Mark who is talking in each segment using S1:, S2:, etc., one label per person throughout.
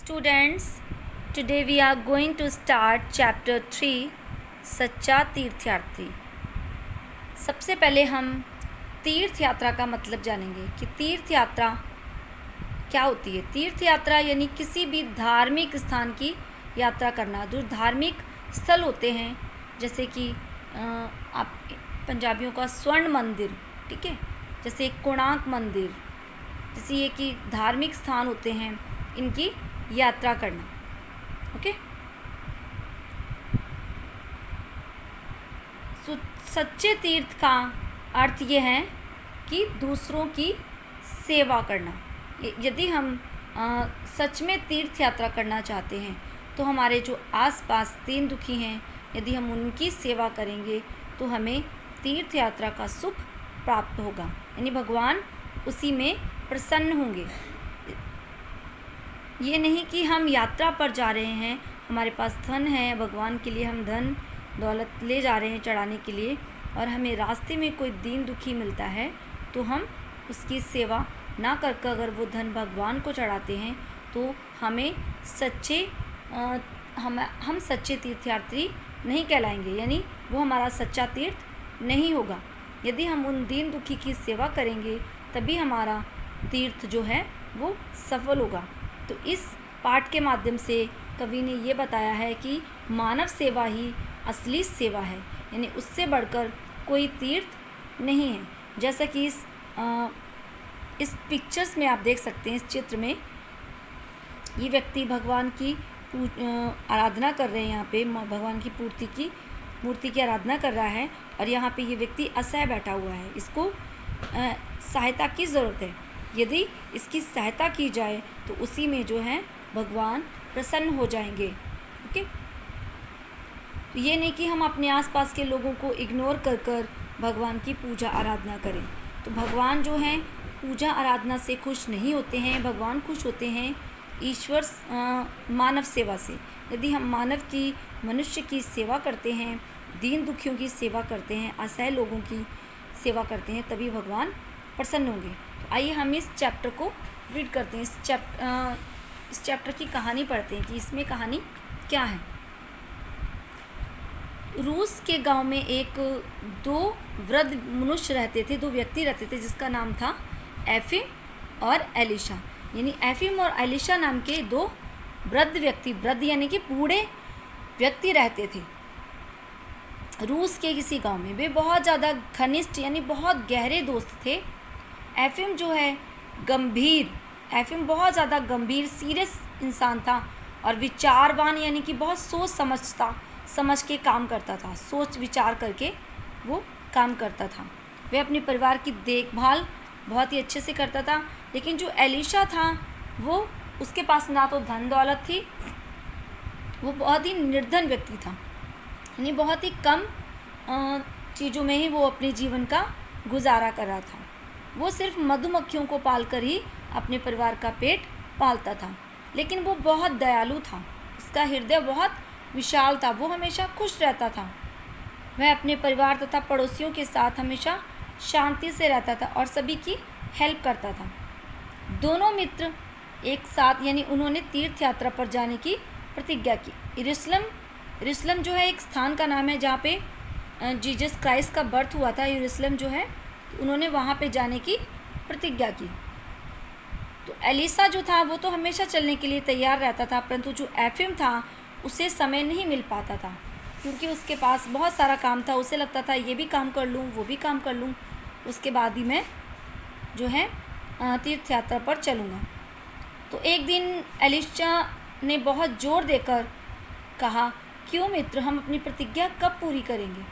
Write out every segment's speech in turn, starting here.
S1: Students, today we are going to start chapter 3 सच्चा तीर्थयात्री। सबसे पहले हम तीर्थ यात्रा का मतलब जानेंगे कि तीर्थ यात्रा क्या होती है। तीर्थ यात्रा यानी किसी भी धार्मिक स्थान की यात्रा करना। जो धार्मिक स्थल होते हैं जैसे कि आप पंजाबियों का स्वर्ण मंदिर, ठीक है, जैसे कोणार्क मंदिर, जैसे ये कि धार्मिक स्थान होते हैं, इनकी यात्रा करना। ओके, सच्चे तीर्थ का अर्थ ये है कि दूसरों की सेवा करना। यदि हम सच में तीर्थ यात्रा करना चाहते हैं तो हमारे जो आसपास दीन दुखी हैं, यदि हम उनकी सेवा करेंगे तो हमें तीर्थ यात्रा का सुख प्राप्त होगा, यानी भगवान उसी में प्रसन्न होंगे। ये नहीं कि हम यात्रा पर जा रहे हैं, हमारे पास धन है, भगवान के लिए हम धन दौलत ले जा रहे हैं चढ़ाने के लिए, और हमें रास्ते में कोई दीन दुखी मिलता है तो हम उसकी सेवा ना करके अगर वो धन भगवान को चढ़ाते हैं तो हमें हम सच्चे तीर्थयात्री नहीं कहलाएंगे, यानी वो हमारा सच्चा तीर्थ नहीं होगा। यदि हम उन दीन दुखी की सेवा करेंगे तभी हमारा तीर्थ जो है वो सफल होगा। तो इस पाठ के माध्यम से कवि ने ये बताया है कि मानव सेवा ही असली सेवा है, यानी उससे बढ़कर कोई तीर्थ नहीं है। जैसा कि इस पिक्चर्स में आप देख सकते हैं, इस चित्र में ये व्यक्ति भगवान की आराधना कर रहे हैं। यहाँ पे भगवान की मूर्ति की आराधना कर रहा है और यहाँ पे ये व्यक्ति असहाय बैठा हुआ है। इसको सहायता की ज़रूरत है। यदि इसकी सहायता की जाए तो उसी में जो है भगवान प्रसन्न हो जाएंगे। ओके, तो ये नहीं कि हम अपने आसपास के लोगों को इग्नोर कर भगवान की पूजा आराधना करें। तो भगवान जो हैं पूजा आराधना से खुश नहीं होते हैं, भगवान खुश होते हैं ईश्वर मानव सेवा से। यदि हम मनुष्य की सेवा करते हैं, दीन दुखियों की सेवा करते हैं, असहाय लोगों की सेवा करते हैं, तभी भगवान प्रसन्न होंगे। तो आइए हम इस चैप्टर को रीड करते हैं। इस चैप्टर की कहानी पढ़ते हैं कि इसमें कहानी क्या है। रूस के गांव में दो वृद्ध मनुष्य रहते थे, दो व्यक्ति रहते थे, जिसका नाम था एफिम और एलिशा। यानी एफिम और एलिशा नाम के दो वृद्ध यानी कि बूढ़े व्यक्ति रहते थे रूस के किसी गांव में। वे बहुत ज़्यादा घनिष्ठ यानी बहुत गहरे दोस्त थे। एफिम बहुत ज़्यादा गंभीर सीरियस इंसान था और विचारवान, यानी कि बहुत समझ के काम करता था, सोच विचार करके वो काम करता था। वह अपने परिवार की देखभाल बहुत ही अच्छे से करता था। लेकिन जो एलिशा था वो उसके पास ना तो धन दौलत थी, वो बहुत ही निर्धन व्यक्ति था, यानी बहुत ही कम चीज़ों में ही वो अपने जीवन का गुजारा कर रहा था। वो सिर्फ मधुमक्खियों को पालकर ही अपने परिवार का पेट पालता था। लेकिन वो बहुत दयालु था, उसका हृदय बहुत विशाल था, वो हमेशा खुश रहता था। वह अपने परिवार तथा पड़ोसियों के साथ हमेशा शांति से रहता था और सभी की हेल्प करता था। दोनों मित्र एक साथ, यानी उन्होंने तीर्थ यात्रा पर जाने की प्रतिज्ञा की। यरूशलेम जो है एक स्थान का नाम है जहाँ पे जीसस क्राइस्ट का बर्थ हुआ था। यरूशलेम जो है, उन्होंने वहाँ पे जाने की प्रतिज्ञा की। तो एलिशा जो था वो तो हमेशा चलने के लिए तैयार रहता था, परंतु जो एफिम था उसे समय नहीं मिल पाता था, क्योंकि उसके पास बहुत सारा काम था। उसे लगता था ये भी काम कर लूँ, वो भी काम कर लूँ, उसके बाद ही मैं जो है तीर्थ यात्रा पर चलूँगा। तो एक दिन एलिशा ने बहुत जोर देकर कहा, क्यों मित्र, हम अपनी प्रतिज्ञा कब पूरी करेंगे?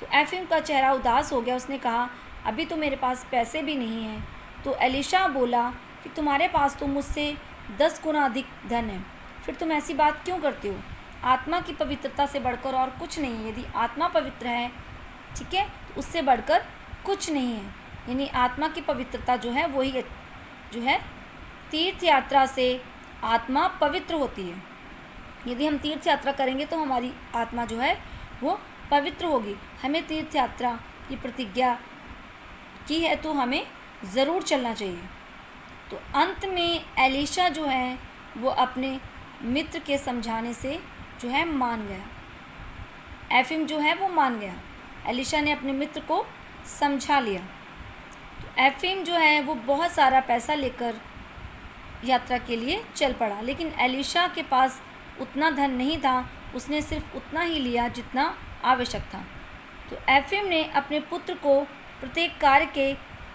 S1: तो एफिम का चेहरा उदास हो गया। उसने कहा, अभी तो मेरे पास पैसे भी नहीं हैं। तो एलिशा बोला कि तुम्हारे पास तो मुझसे 10 गुना अधिक धन है, फिर तुम ऐसी बात क्यों करते हो? आत्मा की पवित्रता से बढ़कर और कुछ नहीं है। यदि आत्मा पवित्र है, ठीक है, तो उससे बढ़कर कुछ नहीं है। यानी आत्मा की पवित्रता जो है वही जो है तीर्थ यात्रा से आत्मा पवित्र होती है। यदि हम तीर्थ यात्रा करेंगे तो हमारी आत्मा जो है वो पवित्र होगी। हमें तीर्थ यात्रा की प्रतिज्ञा की है तो हमें ज़रूर चलना चाहिए। तो अंत में एलिशा जो है वो अपने मित्र के समझाने से जो है मान गया। एफिम जो है वो मान गया। एलिशा ने अपने मित्र को समझा लिया। तो एफिम जो है वो बहुत सारा पैसा लेकर यात्रा के लिए चल पड़ा, लेकिन एलिशा के पास उतना धन नहीं था। उसने सिर्फ उतना ही लिया जितना आवश्यक था। तो एफिम ने अपने पुत्र को प्रत्येक कार्य के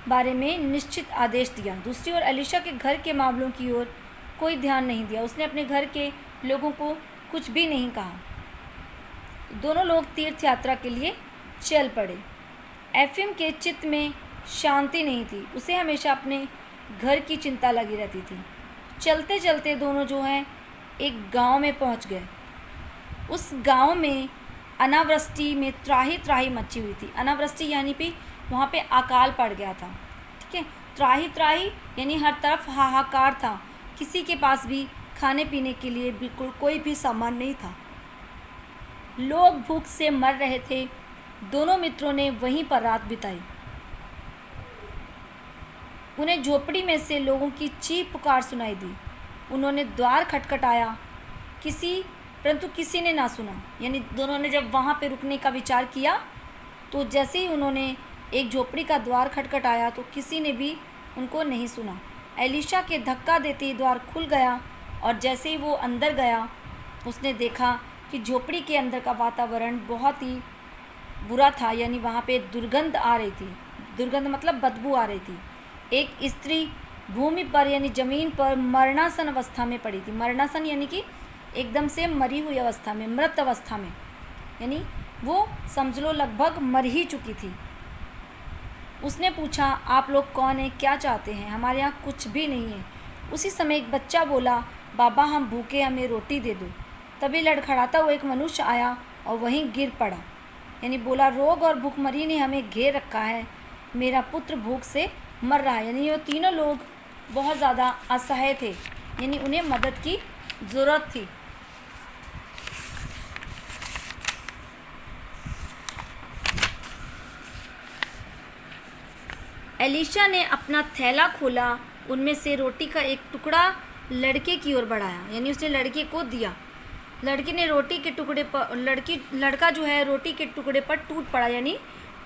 S1: बारे में निश्चित आदेश दिया। दूसरी ओर एलिशा के घर के मामलों की ओर कोई ध्यान नहीं दिया। उसने अपने घर के लोगों को कुछ भी नहीं कहा। दोनों लोग तीर्थ यात्रा के लिए चल पड़े। एफिम के चित्त में शांति नहीं थी। उसे हमेशा अपने घर की चिंता लगी रहती थी। चलते चलते दोनों जो हैं एक गांव में पहुंच गए। उस गांव में अनावृष्टि में त्राही त्राही मची हुई थी। अनावृष्टि यानी कि वहाँ पे अकाल पड़ गया था। ठीक है, त्राही त्राही यानी हर तरफ हाहाकार था। किसी के पास भी खाने पीने के लिए बिल्कुल कोई भी सामान नहीं था। लोग भूख से मर रहे थे। दोनों मित्रों ने वहीं पर रात बिताई। उन्हें झोपड़ी में से लोगों की चीख पुकार सुनाई दी। उन्होंने द्वार खटखटाया, परंतु किसी ने ना सुना। यानी दोनों ने जब वहाँ पे रुकने का विचार किया तो जैसे ही उन्होंने एक झोपड़ी का द्वार खटखटाया तो किसी ने भी उनको नहीं सुना। एलिशा के धक्का देते ही द्वार खुल गया और जैसे ही वो अंदर गया उसने देखा कि झोपड़ी के अंदर का वातावरण बहुत ही बुरा था। यानी वहाँ पे दुर्गंध आ रही थी। दुर्गंध मतलब बदबू आ रही थी। एक स्त्री भूमि पर यानी ज़मीन पर मरणासन अवस्था में पड़ी थी। मरणासन यानी कि एकदम से मरी हुई अवस्था में, मृत अवस्था में, यानी वो समझ लो लगभग मर ही चुकी थी। उसने पूछा, आप लोग कौन हैं, क्या चाहते हैं? हमारे यहाँ कुछ भी नहीं है। उसी समय एक बच्चा बोला, बाबा हम भूखे, हमें रोटी दे दो। तभी लड़खड़ाता हुआ एक मनुष्य आया और वहीं गिर पड़ा। यानी बोला, रोग और भूखमरी ने हमें घेर रखा है, मेरा पुत्र भूख से मर रहा है। यानी ये तीनों लोग बहुत ज़्यादा असहाय थे, यानी उन्हें मदद की ज़रूरत थी। एलिशा ने अपना थैला खोला, उनमें से रोटी का एक टुकड़ा लड़के की ओर बढ़ाया। यानी उसने लड़के को दिया। लड़के ने रोटी के टुकड़े पर लड़का जो है रोटी के टुकड़े पर टूट पड़ा। यानी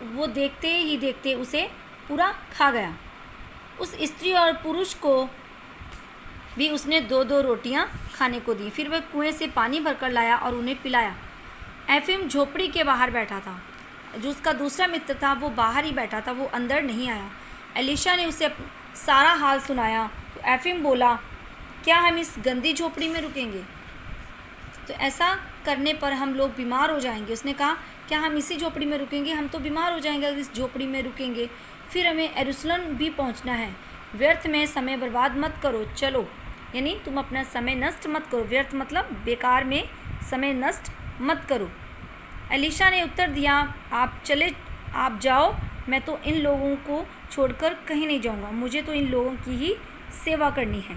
S1: वो देखते ही देखते उसे पूरा खा गया। उस स्त्री और पुरुष को भी उसने 2-2 रोटियां खाने को दी। फिर वह कुएं से पानी भरकर लाया और उन्हें पिलाया। एफिम झोपड़ी के बाहर बैठा था। जो उसका दूसरा मित्र था वो बाहर ही बैठा था, वो अंदर नहीं आया। एलिशा ने उसे सारा हाल सुनाया तो एफिम बोला, क्या हम इस गंदी झोपड़ी में रुकेंगे? तो ऐसा करने पर हम लोग बीमार हो जाएंगे। उसने कहा, क्या हम इसी झोपड़ी में रुकेंगे? हम तो बीमार हो जाएंगे अगर इस झोपड़ी में रुकेंगे। फिर हमें यरूशलेम भी पहुंचना है। व्यर्थ में समय बर्बाद मत करो, चलो। यानी तुम अपना समय नष्ट मत करो। व्यर्थ मतलब बेकार में समय नष्ट मत करो। एलिशा ने उत्तर दिया, आप जाओ, मैं तो इन लोगों को छोड़कर कहीं नहीं जाऊंगा। मुझे तो इन लोगों की ही सेवा करनी है।